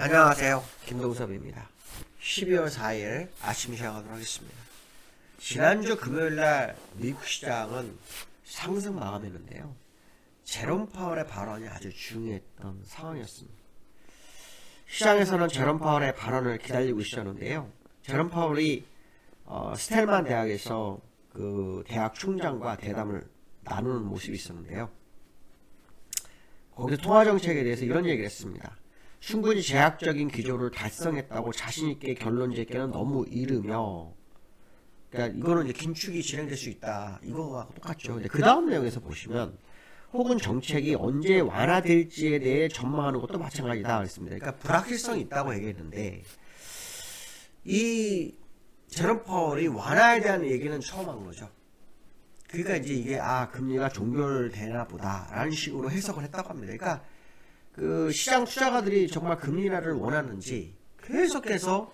안녕하세요. 김동섭입니다. 12월 4일 아침 시작하도록 하겠습니다. 지난주 금요일날 미국 시장은 상승 마감했는데요. 제롬 파월의 발언이 아주 중요했던 상황이었습니다. 시장에서는 제롬 파월의 발언을 기다리고 있었는데요. 제롬 파월이 스텔만 대학에서 그 대학 총장과 대담을 나누는 모습이 있었는데요. 거기서 통화정책에 대해서 이런 얘기를 했습니다. 충분히 제약적인 기조를 달성했다고 자신있게 결론 짓기는 너무 이르며, 그러니까 이거는 이제 긴축이 진행될 수 있다, 이거와 똑같죠. 근데 그 다음 내용에서 보시면 혹은 정책이 언제 완화될지에 대해 전망하는 것도 마찬가지다 그랬습니다. 그러니까 불확실성이 있다고 얘기했는데, 이 제롬 파월이 완화에 대한 얘기는 처음 한 거죠. 그러니까 이제 이게 금리가 종결되나 보다라는 식으로 해석을 했다고 합니다. 그러니까 그 시장 투자가들이 정말 금리 인하를 원하는지 계속해서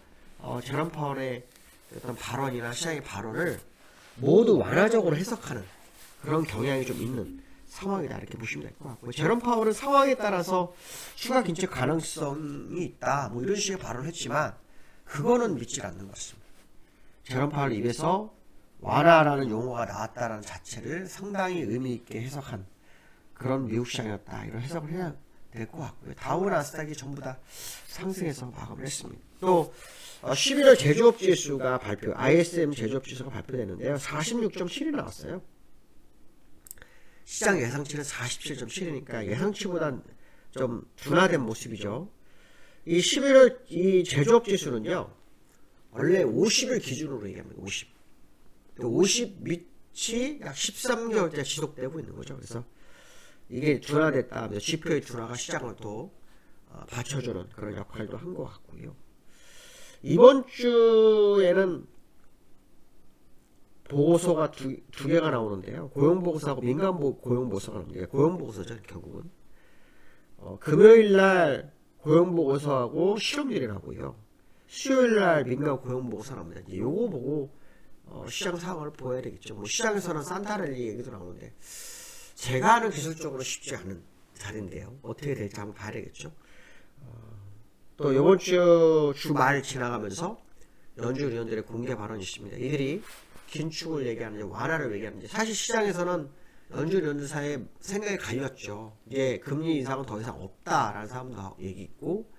제롬 파월의 어떤 발언이나 시장의 발언을 모두 완화적으로 해석하는 그런 경향이 좀 있는 상황이다, 이렇게 보시면 될 것 같고요. 제롬 파월은 상황에 따라서 추가 긴축 가능성이 있다, 뭐 이런 식의 발언을 했지만 그거는 믿지 않는 것 같습니다. 제롬 파월 입에서 완화라는 용어가 나왔다는 자체를 상당히 의미 있게 해석한 그런 미국 시장이었다, 이런 해석을 해야 될 것 같고요. 다우 나스닥이 전부 다 상승해서 마감을 했습니다. 또 11월 제조업 지수가 ISM 제조업 지수가 발표되는데요. 46.7이 나왔어요. 시장 예상치는 47.7이니까 예상치보단 좀 둔화된 모습이죠. 이 11월 이 제조업 지수는요, 원래 50을 기준으로 얘기합니다. 50 밑이 약 13개월째 지속되고 있는 거죠. 그래서 이게 둔화됐다 하면서 지표의 둔화가 시장을 또 받쳐주는 그런 역할도 한 것 같고요. 이번 주에는 보고서가 두 개가 나오는데요. 고용보고서하고 민간고용보고서가 나옵니다. 고용보고서죠, 결국은. 금요일날 고용보고서하고 실업률이 나오고요. 수요일날 민간고용보고서 나옵니다. 이제 요거 보고 시장 상황을 보여야 되겠죠. 뭐 시장에서는 산타랠리 얘기도 나오는데 제가 하는 기술적으로 쉽지 않은 자리인데요. 어떻게 될지 한번 봐야 되겠죠. 또 이번 주 주말 지나가면서 연준 의원들의 공개 발언이 있습니다. 이들이 긴축을 얘기하는지 완화를 얘기하는지, 사실 시장에서는 연준 의원들 사이에 생각이 갈렸죠. 이제 금리 인상은 더 이상 없다라는 사람도 얘기 있고,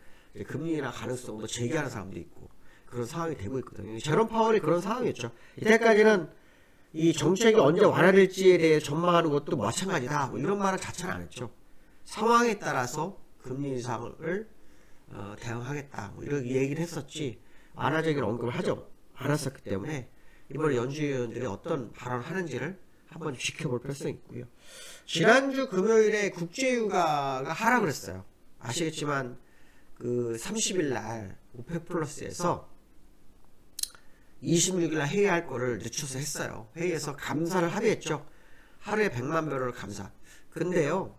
금리 인하 가능성도 제기하는 사람도 있고, 그런 상황이 되고 있거든요. 제롬 파월이 그런 상황이었죠. 이때까지는 이 정책이 언제 완화될지에 대해 전망하는 것도 마찬가지다, 뭐 이런 말을 자체는 안 했죠. 상황에 따라서 금리 인상을 대응하겠다, 뭐 이런 얘기를 했었지 완화적인 언급을 하지 않았었기 때문에 이번에 연준 의원들이 어떤 발언을 하는지를 한번 지켜볼 필요성이 있고요. 지난주 금요일에 국제유가가 하락을 했어요. 아시겠지만 그 30일 날 오페크 플러스에서 26일날 회의할 거를 늦춰서 했어요. 회의에서 감산을 합의했죠. 하루에 100만 배럴 감산. 근데요,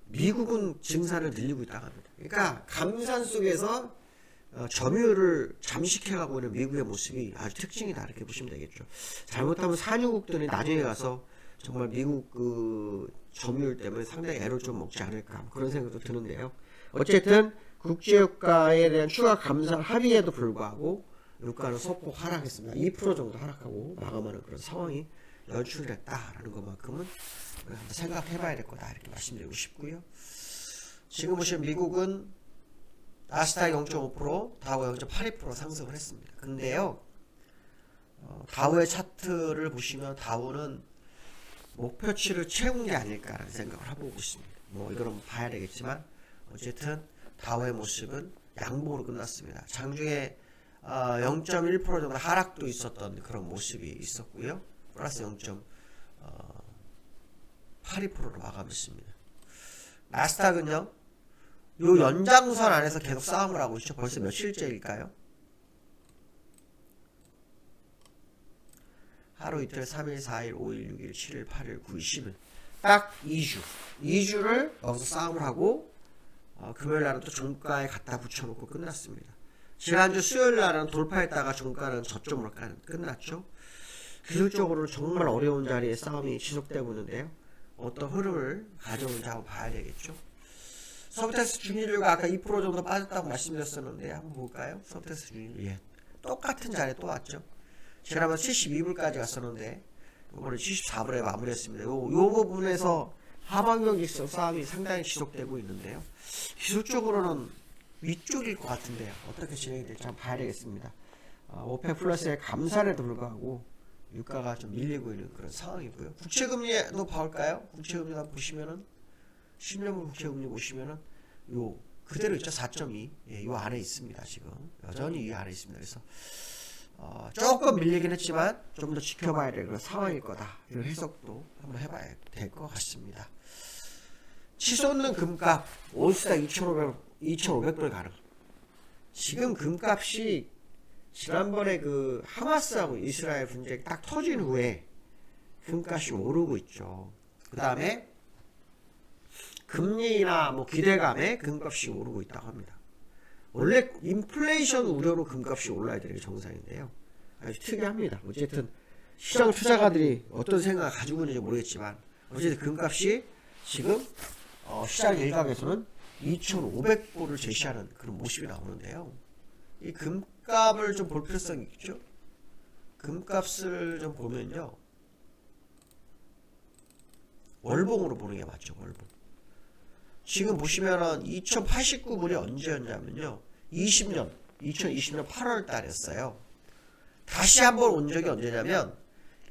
미국은 증산을 늘리고 있다고 합니다. 그러니까 감산 속에서 점유율을 잠식해가고 있는 미국의 모습이 아주 특징이다, 이렇게 보시면 되겠죠. 잘못하면 산유국들이 나중에 가서 정말 미국 그 점유율 때문에 상당히 애를 좀 먹지 않을까, 그런 생각도 드는데요. 어쨌든 국제유가에 대한 추가 감산 합의에도 불구하고 유가는 소폭 하락했습니다. 2% 정도 하락하고 마감하는 그런 상황이 연출됐다라는 것만큼은 한번 생각해봐야 될 거다, 이렇게 말씀드리고 싶고요. 지금 보시면 미국은 나스닥 0.5%, 다우 0.82% 상승을 했습니다. 근데요, 다우의 차트를 보시면 다우는 목표치를 채운 게 아닐까라는 생각을 해보고 있습니다. 뭐 이거는 봐야 되겠지만 어쨌든 다우의 모습은 양봉으로 끝났습니다. 장중에 0.1% 정도 하락도 있었던 그런 모습이 있었고요. 플러스 0.82%로 마감했습니다. 나스닥은요, 요 연장선 안에서 계속 싸움을 하고 있죠. 벌써 며칠째일까요? 하루 이틀 3일 4일 5일 6일 7일 8일 9일 10일 딱 2주를 여기서 싸움을 하고 금요일날은 또 종가에 갖다 붙여놓고 끝났습니다. 지난주 수요일날은 돌파했다가 종가는 저점으로 끝났죠. 기술적으로 정말 어려운 자리에 싸움이 지속되고 있는데요. 어떤 흐름을 가져오는지 한번 봐야 되겠죠. 서브텍스 중위율가 아까 2% 정도 빠졌다고 말씀드렸었는데 한번 볼까요? 서브텍스 중위율. 예. 똑같은 자리에 또 왔죠. 지난번 72불까지 갔었는데 이번에 74불에 마무리했습니다. 요 부분에서 하방경 직선 싸움이 상당히 지속되고 있는데요. 기술적으로는 위쪽일 것 같은데요. 어떻게 진행이 될지 한번 봐야 되겠습니다. 오펙 플러스의 감산에도 불구하고 유가가 좀 밀리고 있는 그런 상황이고요. 국채금리도 봐볼까요? 국채금리 한번 보시면은 10년물 국채금리 보시면은 요 그대로 있죠. 4.2. 예, 요 안에 있습니다. 지금 여전히 이 안에 있습니다. 그래서 조금 밀리긴 했지만 좀 더 지켜봐야 될 그런 상황일 거다. 이런 해석도 한번 해봐야 될 것 같습니다. 치솟는 금값 온스당 2,500불 가능. 지금 금값이 지난번에 그 하마스하고 이스라엘 분쟁이 딱 터진 후에 금값이 오르고 있죠. 그 다음에 금리나 뭐 기대감에 금값이 오르고 있다고 합니다. 원래 인플레이션 우려로 금값이 올라야 되는 게 정상인데요. 아주 특이합니다. 어쨌든 시장 투자가들이 어떤 생각을 가지고 있는지 모르겠지만 어쨌든 금값이 지금 시장 일각에서는 2,500불을 제시하는 그런 모습이 나오는데요. 이 금값을 좀 볼 필요성이 있죠. 금값을 좀 보면요. 월봉으로 보는 게 맞죠. 월봉. 지금 보시면은 2089불이 언제였냐면요. 2020년 8월 달이었어요. 다시 한번 온 적이 언제냐면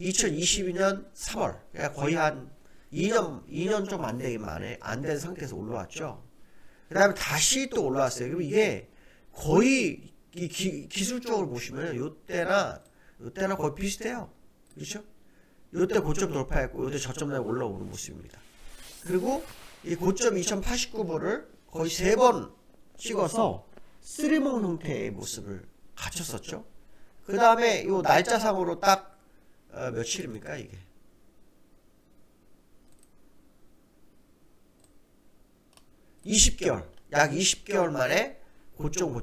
2022년 3월. 그러니까 거의 한 2년 좀 안 되긴 만에 안 된 상태에서 올라왔죠. 그 다음에 다시 또 올라왔어요. 그럼 이게 거의 기술적으로 보시면 요때나 거의 비슷해요. 그렇죠? 요때 고점 돌파했고 요때 저점 내고 올라오는 모습입니다. 그리고 이 고점 2089불을 거의 3번 찍어서 쓰리몽 형태의 모습을 갖췄었죠. 그 다음에 요 날짜상으로 딱 며칠입니까 이게? 약 20개월 만에 고점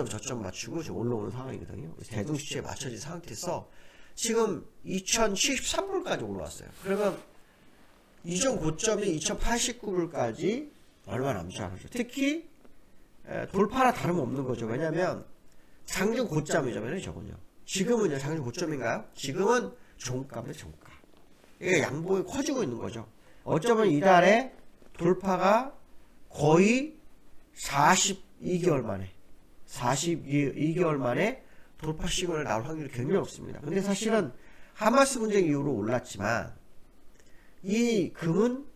저점 맞추고 지금 올라오는 상황이거든요. 대등수치에 맞춰진 상태에서 지금 2073불까지 올라왔어요. 그러면 이전 고점이 2089불까지 얼마 남지 않았죠. 특히 돌파나 다름없는 거죠. 왜냐하면 장중 고점이잖아요. 저건요. 지금은요. 장중 고점인가요? 지금은 종가입니다. 종가. 이게 양봉이 커지고 있는 거죠. 어쩌면 이달에 돌파가 거의 42개월 만에 돌파 시그널 나올 확률이 굉장히 높습니다. 근데 사실은 하마스 분쟁 이후로 올랐지만 이 금은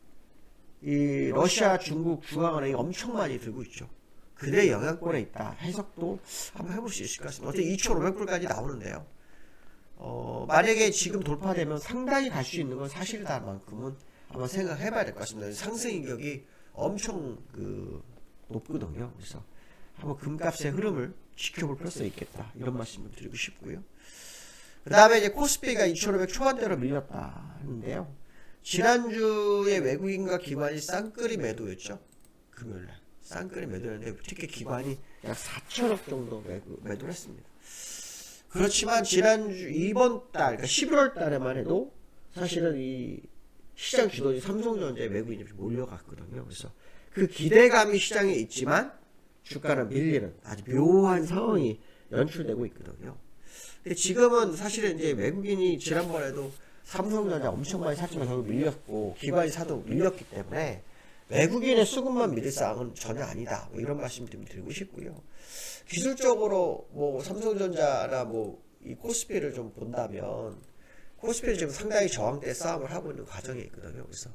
이 러시아, 중국 중앙은행이 엄청 많이 들고 있죠. 그들의 영향권에 있다. 해석도 한번 해볼 수 있을 것 같습니다. 어떻게 2,500불까지 나오는데요. 만약에 지금 돌파되면 상당히 갈 수 있는 건 사실이다는 만큼은 한번 생각해봐야 될 것 같습니다. 상승 인격이 엄청 높거든요. 그래서 한번 금값의 흐름을 지켜볼 필요성이 있겠다. 이런 말씀을 드리고 싶고요. 그 다음에 이제 코스피가 2,500 초반대로 밀렸다 하는데요. 지난주에 외국인과 기관이 쌍끌이 매도였죠. 금요일날. 쌍끌이 매도였는데 특히 기관이 약 4천억 정도 매도를 했습니다. 그렇지만 지난주 이번 달 그러니까 11월 달에만 해도 사실은 이 시장 주도지 삼성전자에 외국인이 몰려갔거든요. 그래서 그 기대감이 시장에 있지만 주가는 밀리는 아주 묘한 상황이 연출되고 있거든요. 근데 지금은 사실은 이제 외국인이 지난번에도 삼성전자 엄청 많이 샀지만 결국 밀렸고 기관이 사도 밀렸기 때문에 외국인의 수급만 믿을 사항은 전혀 아니다. 뭐 이런 말씀 좀 드리고 싶고요. 기술적으로 뭐 삼성전자나 뭐 이 코스피를 좀 본다면 코스피는 지금 상당히 저항대 싸움을 하고 있는 과정에 있거든요. 그래서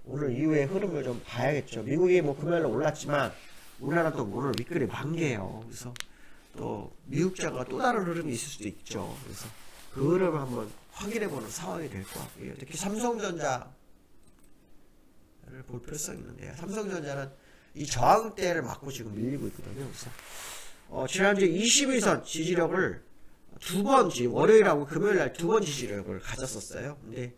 오늘 이후의 흐름을 좀 봐야겠죠. 미국이 뭐 금요일에 올랐지만 우리나라 또 오늘 윗글이 만개예요. 그래서 또 미국장과 또 다른 흐름이 있을 수도 있죠. 그래서 그 흐름을 한번 확인해보는 상황이 될 것 같고요. 특히 삼성전자를 볼 필요성이 있는데요. 삼성전자는 이 저항대를 맞고 지금 밀리고 있거든요. 그래서 지난주 21선 지지력을 두 번, 월요일하고 금요일날 2번 지지력을 가졌었어요. 근데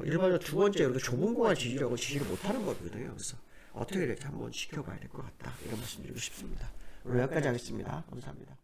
일반적으로 두 번째 이렇게 좁은 공간 지지력을 지지를 못하는 거거든요. 그래서 어떻게 될지 한번 지켜봐야 될 것 같다. 이런 말씀 드리고 싶습니다. 오늘 여기까지 하겠습니다. 감사합니다.